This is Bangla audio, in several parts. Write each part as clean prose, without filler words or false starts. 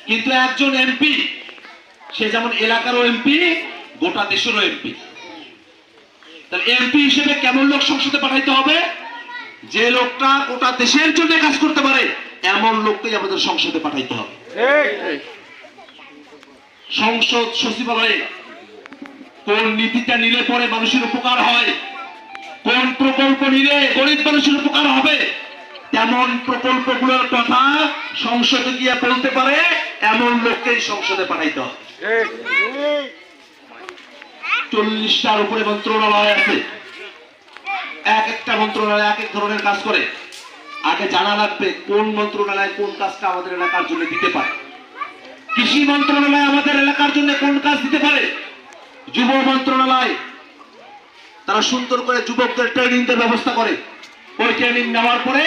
কিন্তু একজন এমপি, সে যেমন এলাকারও এমপি, গোটা দেশেরও এমপি। তাহলে এমপি হিসেবে কেমন লোক সংসদে পাঠাইতে হবে? যে লোকটা গোটা দেশের জন্য কাজ করতে পারে এমন লোককেই আমাদের সংসদে পাঠাইতে হবে। সংসদ সচিবালয়ে কোন নীতিটা নিলে পরে মানুষের উপকার হয়, কোন প্রকল্প নিলে গরিব মানুষের উপকার হবে, তেমন প্রকল্পগুলোর কথা সংসদে গিয়ে বলতে পারে এমন লোককেই সংসদে পাঠাইতে হবে। 40টার উপরে মন্ত্রণালয় আছে, এক একটা মন্ত্রণালয় এক এক ধরনের কাজ করে। আগে জানা লাগবে কোন মন্ত্রণালয় কোন কাজটা আমাদের এলাকার জন্য দিতে পারে। কৃষি মন্ত্রণালয় আমাদের এলাকার জন্য কোন কাজ দিতে পারে। যুব মন্ত্রণালয় তারা সুন্দর করে যুবকদের ট্রেনিং এর ব্যবস্থা করে। ওই ট্রেনিং নেওয়ার পরে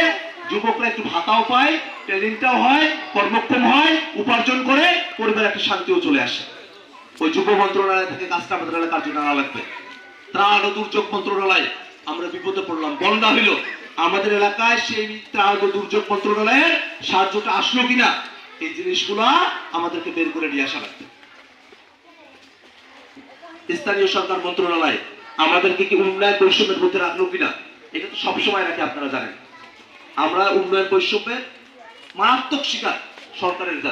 যুবকরা একটু ভাতাও পায়, ট্রেনিংটাও হয়, কর্মক্ষম হয়, উপার্জন করে পরিবারের একটা শান্তিও চলে আসে। ওই যুব মন্ত্রণালয় থেকে কাজটা আমাদের এলাকার জন্য আনা লাগবে। ত্রাণ ও দুর্যোগ মন্ত্রণালয়, আমরা বিপদে পড়লাম, বন্যা হইল, আমাদের এলাকায় সেই ত্রাণ ও দুর্যোগ মন্ত্রণালয়ের সাহায্যটা আসলো কিনা, এই জিনিসগুলা আমাদেরকে বের করে নিয়ে আসা লাগবে। স্থানীয় সরকার মন্ত্রণালয় আমাদেরকে কি উন্নয়ন বৈষম্যের মধ্যে রাখলো কিনা, এটা তো সবসময় রাখে, আপনারা জানেন। আমরা উন্নয়ন বৈষম্যের মারাত্মক শিকার সরকারের দ্বারা।